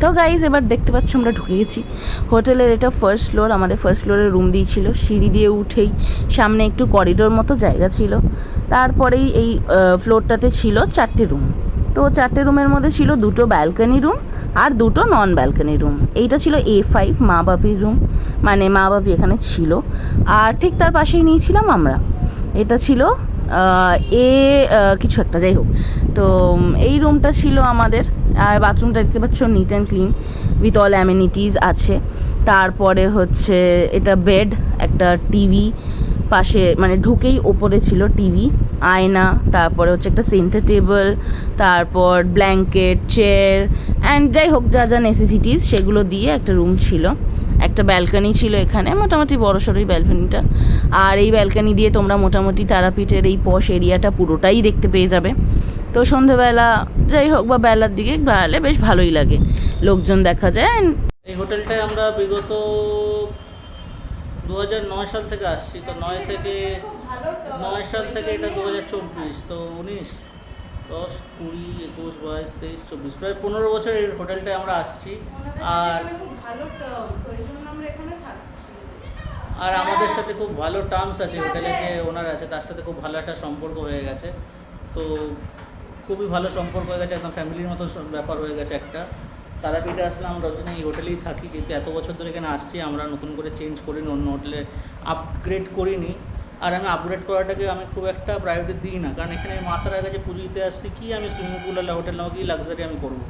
তো গাইজ এবার দেখতে পাচ্ছ আমরা ঢুকে গেছি হোটেলের। এটা ফার্স্ট ফ্লোর, আমাদের ফার্স্ট ফ্লোরে রুম দিয়েছিল। সিঁড়ি দিয়ে উঠেই সামনে একটু করিডোর মতো জায়গা ছিল, তারপরেই এই ফ্লোরটাতে ছিল 4টে রুম। তো 4টে রুমের মধ্যে ছিল 2টো ব্যালকনি রুম আর 2টো নন ব্যালকনি রুম। এইটা ছিল A5 মা বাপির রুম, মানে মা বাপি এখানে ছিল। আর ঠিক তার পাশেই নিয়েছিলাম আমরা, এটা ছিল কিছু একটা, যাই হোক। তো এই রুমটা ছিল আমাদের। আর বাথরুমটা দেখতে পাচ্ছ neat and clean with all amenities আছে। তারপরে হচ্ছে এটা বেড, একটা টিভি পাশে, মানে ঢুকেই ওপরে ছিল টিভি, আয়না, তারপরে হচ্ছে একটা সেন্টার টেবিল, তারপর ব্ল্যাঙ্কেট, চেয়ার অ্যান্ড যাই হোক যা যা নেসেসিটিস সেগুলো দিয়ে একটা রুম ছিল। একটা ব্যালকানি ছিল এখানে, মোটামুটি বড়সড়ই ব্যালকানিটা। আর এই ব্যালকানি দিয়ে তোমরা মোটামুটি তারাপীঠের এই পশ এরিয়াটা পুরোটাই দেখতে পেয়ে যাবে। তো সন্ধেবেলা যাই হোক বা বেলার দিকে বেড়ালে বেশ ভালোই লাগে, লোকজন দেখা যায়। এই হোটেলটায় আমরা বিগত 2009 সাল থেকে আসছি। তো 9 সাল থেকে এটা 2024, তো 19, 10, 20, 21, 22, 23, 24, প্রায় 15 বছর এই হোটেলটায় আমরা আসছি। আর আমাদের সাথে খুব ভালো টার্মস আছে, হোটেলে যে ওনার আছে তার সাথে খুব ভালো একটা সম্পর্ক হয়ে গেছে। তো খুবই ভালো সম্পর্ক হয়ে গেছে, একদম ফ্যামিলির মতো ব্যাপার হয়ে গেছে একটা। তারাপীঠে আসলে আমরা রোজ এই হোটেলেই থাকি, যেহেতু এত বছর ধরে এখানে আসছি। আমরা নতুন করে চেঞ্জ করিনি, অন্য হোটেলে আপগ্রেড করিনি। আর আমি আপগ্রেড করাটাকে আমি খুব একটা প্রায়োরিটি দিই না, কারণ এখানে মাতার কাছে পুজো দিতে আসছি। কি আমি সুইমিং পুল আর হোটেল নাও কি লাক্সারি আমি করবো?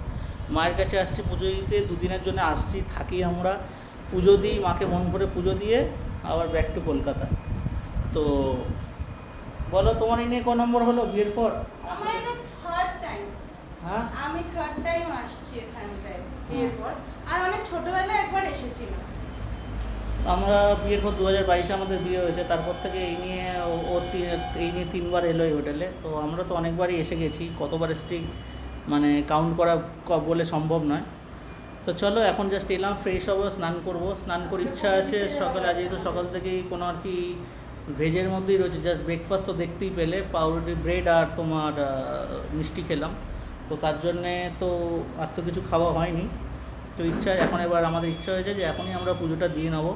মায়ের কাছে আসছি পুজো দিতে, দুদিনের জন্য আসছি, থাকি আমরা, পুজো দিই, মাকে মন করে পুজো দিয়ে আবার ব্যাক টু কলকাতা। তো বলো, তোমার এই নিয়ে ক নম্বর হলো বিয়ের পর? হ্যাঁ, আমি থার্ড টাইম আসছি এখানটায় বিয়ের পর। আর অনেক ছোটবেলায় একবার এসেছিলাম। আমরা বিয়ের পর 2022-এ আমাদের বিয়ে হয়েছে। তারপর থেকে এই নিয়ে এই নিয়ে 3বার এলো এই হোটেলে। তো আমরা তো অনেকবারই এসে গেছি, কতবার এসেছি মানে কাউন্ট করা বলে সম্ভব নয়। তো চলো এখন জাস্ট এলাম, ফ্রেশ হবো, স্নান করবো। স্নান করে ইচ্ছা আছে সকালে, আজ যেহেতু সকাল থেকেই কোনো আর কি ভেজের মধ্যেই রয়েছে, জাস্ট ব্রেকফাস্ট তো দেখতেই পেলে, পাউরুটি, ব্রেড আর তোমার মিষ্টি খেলাম। তো তার জন্যে তো আর তো কিছু খাওয়া হয়নি। তো এখন এবার আমাদের ইচ্ছা হয়েছে যে এখনই আমরা পুজোটা দিয়ে নেবো,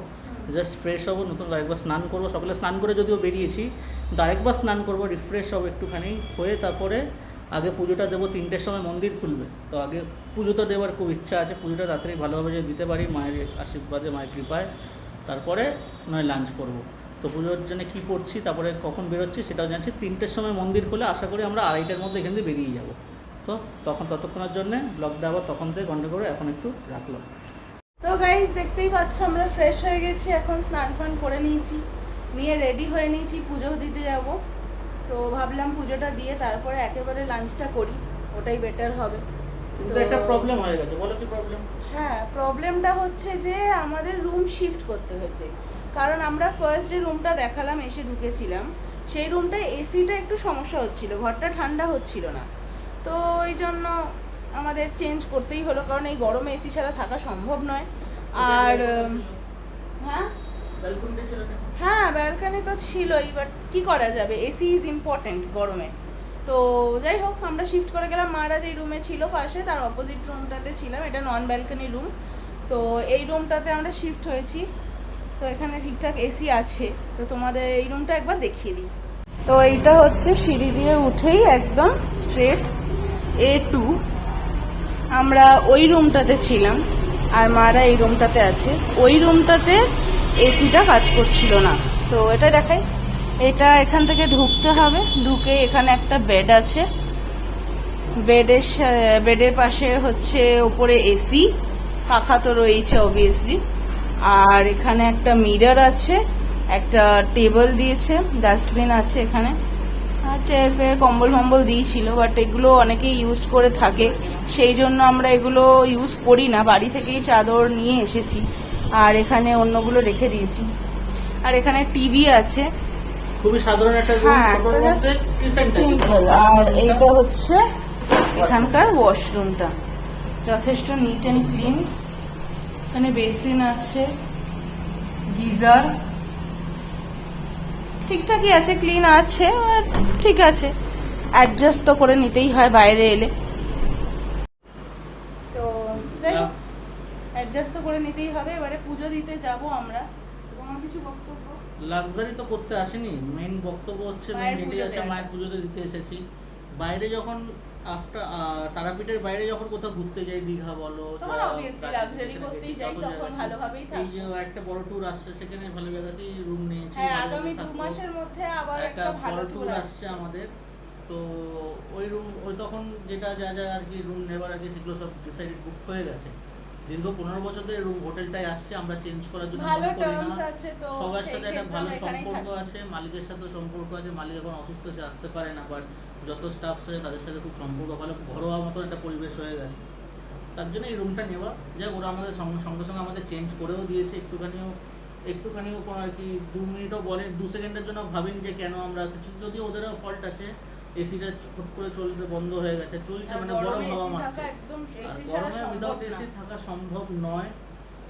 জাস্ট ফ্রেশ হবো, নতুন আরেকবার স্নান করবো। সকালে স্নান করে যদিও বেরিয়েছি, কিন্তু আরেকবার স্নান করবো, রিফ্রেশ হবো একটুখানি হয়ে। তারপরে আগে পুজোটা দেবো, 3টের সময় মন্দির খুলবে। তো আগে পুজোটা দেওয়ার খুব ইচ্ছা আছে, পুজোটা তাড়াতাড়ি ভালোভাবে যদি দিতে পারি মায়ের আশীর্বাদে, মায়ের কৃপায়, তারপরে নয় লাঞ্চ করবো। তো পুজোর জন্য কী করছি, তারপরে কখন বেরোচ্ছি সেটাও জানছি। 3টের সময় মন্দির খুলে আশা করি আমরা 2:30টার মধ্যে এখান থেকে বেরিয়ে যাবো। তো ততক্ষণের জন্য ব্লগটা আবার তখন থেকে ঘন্টা করে এখন একটু রাখলাম। তো গাইজ দেখতেই পাচ্ছ আমরা ফ্রেশ হয়ে গেছি, এখন স্নান ফান করে নিয়েছি, নিয়ে রেডি হয়ে নিয়েছি, পুজো দিতে যাব। তো ভাবলাম পুজোটা দিয়ে তারপরে একেবারে লাঞ্চটা করি, ওটাই বেটার হবে। তো একটা প্রবলেম হয়ে গেছে, বলো কি প্রবলেম? হ্যাঁ, প্রবলেমটা হচ্ছে যে আমাদের রুম শিফট করতে হয়েছে। কারণ আমরা ফার্স্ট যে রুমটা দেখালাম এসে ঢুকেছিলাম, সেই রুমটায় এসিটা একটু সমস্যা হচ্ছিল, ঘরটা ঠান্ডা হচ্ছিল না। তো ওই জন্য আমাদের চেঞ্জ করতেই হলো, কারণ এই গরমে এসি ছাড়া থাকা সম্ভব নয়। আর হ্যাঁ, ব্যালকনি তো ছিলই, বাট কী করা যাবে, এসি ইজ ইম্পর্টেন্ট গরমে। তো যাই হোক আমরা শিফট করে গেলাম। মারা যেই রুমে ছিল পাশে, তার অপোজিট রুমটাতে ছিলাম, এটা নন ব্যালকনি রুম। তো এই রুমটাতে আমরা শিফট হয়েছি। তো এখানে ঠিকঠাক এসি আছে। তো তোমাদের এই রুমটা একবার দেখিয়ে দিই। তো এইটা হচ্ছে সিঁড়ি দিয়ে উঠেই একদম স্ট্রেট A2। আমরা ওই রুমটাতে ছিলাম আর মারা এই রুমটাতে আছে। ওই রুমটাতে এসিটা কাজ করছিল না। তো এটা দেখাই, এটা এখান থেকে ঢুকতে হবে, ঢুকে এখানে একটা বেড আছে, বেডের পাশে হচ্ছে ওপরে এসি, পাখা তো রয়েছে অবভিয়াসলি। আর এখানে একটা মিরর আছে, একটা টেবিল দিয়েছে, ডাস্টবিন আছে এখানে, আর চেয়ার ফেয়ার, কম্বল ফম্বল দিয়েছিল, বাট এগুলো অনেকেই ইউজ করে থাকে, সেই জন্য আমরা এগুলো ইউজ করি না, বাড়ি থেকেই চাদর নিয়ে এসেছি। আর এখানে অন্যগুলো রেখে দিয়েছি। আর এখানে টিভি আছে, খুবই সাধারণ একটা রুম, ছোটর মধ্যে সিম্পল। আর এইটা হচ্ছে এখানকার ওয়াশরুমটা, যথেষ্ট নিট অ্যান্ড ক্লিন। এখানে বেসিন আছে, গিজার ঠিকঠাকই আছে, ক্লিন আছে, ঠিক আছে, অ্যাডজাস্ট তো করে নিতেই হয় বাইরে এলে। তো যাই হোক অ্যাডজাস্ট তো করে নিতেই হবে। এবারে পুজো দিতে যাব আমরা। তোমার কিছু বক্তব্য? লাক্সারি তো করতে আসেনি, মেন বক্তব্য হচ্ছে মায়ের মেন এটাই পুজোতে আছে, আমরা। মায়ের পুজোতে দিতে এসেছি। বাইরে যখন আফটার তারাপীঠের বাইরে যখন কোথাও ঘুরতে যাই, দীঘা বলো, তখন obviously luxury করতেই যাই, তখন ভালোভাবেই এই থাকবো। যে একটা বড় ট্যুর আসছে, সেখানে ভালো জায়গাতেই রুম নিয়েছি। হ্যাঁ, ভালো আগামী জায়গায় 2 থাকবো। মাসের মধ্যে আবার একটা একটা ভালো বড় ট্যুর ট্যুর আসছে আসছে আমাদের। তো ওই রুম, ওই তখন যেটা যা যা আর কি রুম নেবার আগে সেগুলো সব ডিসাইডেড বুক হয়ে গেছে। দীর্ঘ 15 বছর ধরে রুম হোটেলটাই আসছে, আমরা চেঞ্জ করার জন্য ভালো মনে করি না। টার্মস আছে, তো সবার সেই সাথে একটা ক্ষেত্রে ভালো আমরা এখানেই সম্পর্ক থাকি। আছে, মালিকের সাথেও সম্পর্ক আছে। মালিক এখন অসুস্থ, সে আসতে পারে না, বাট যত স্টাফ আছে তাদের সাথে খুব সম্পর্ক ভালো, ঘরোয়া মতন একটা পরিবেশ হয়ে গেছে। তার জন্য এই রুমটা নেওয়া। যাক, ওরা আমাদের সঙ্গে সঙ্গে আমাদের চেঞ্জ করেও দিয়েছে। একটুখানিও কোনো আর কি 2 মিনিটও বলে, 2 সেকেন্ডের জন্য ভাবেন যে কেন আমরা কিছু, যদি ওদেরও ফল্ট আছে। এসিটা ছোট করে চলতে বন্ধ হয়ে গেছে, চলছে আর মানে গরমে গরম হাওয়া AC মারছে। থাকা একদম আর AC ছাড়া গরমে সম্ভব উইদাউট না। এসি থাকা সম্ভব নয়।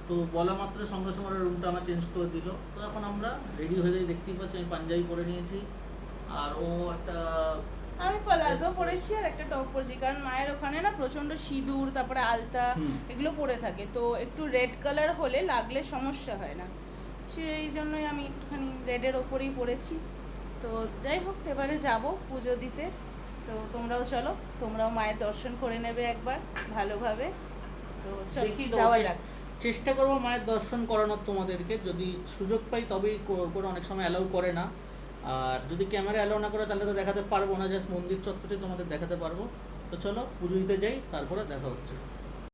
তো বলা মাত্র সঙ্গে সঙ্গে ওরা রুমটা আমার চেঞ্জ করে দিল। তো এখন আমরা রেডি হয়ে যাই, দেখতেই পাচ্ছি আমি পাঞ্জাবি পরে নিয়েছি, আর ও একটা আমি প্লাজো পরেছি আর একটা টপ পরেছি, কারণ মায়ের ওখানে না প্রচন্ড সিঁদুর, তারপরে আলতা এগুলো পরে থাকে, তো একটু রেড কালার হলে লাগলে সমস্যা হয় না, সেই জন্যই আমি একটুখানি রেডের ওপরেই পরেছি। তো যাই হোক, এবারে যাব পুজো দিতে। তো তোমরাও চলো, তোমরাও মায়ের দর্শন করে নেবে একবার ভালোভাবে। তো চলো দেখি যাওয়া যাক। চেষ্টা করবো মায়ের দর্শন করানোর তোমাদেরকে, যদি সুযোগ পাই তবেই করে, অনেক সময় অ্যালাউ করে না। আর যদি ক্যামেরা অ্যালাউ না করে তাহলে তো দেখাতে পারবো না, জাস্ট মন্দির চত্বরটি তোমাদের দেখাতে পারবো। তো চলো পুজো দিতে যাই, তারপরে দেখা হচ্ছে।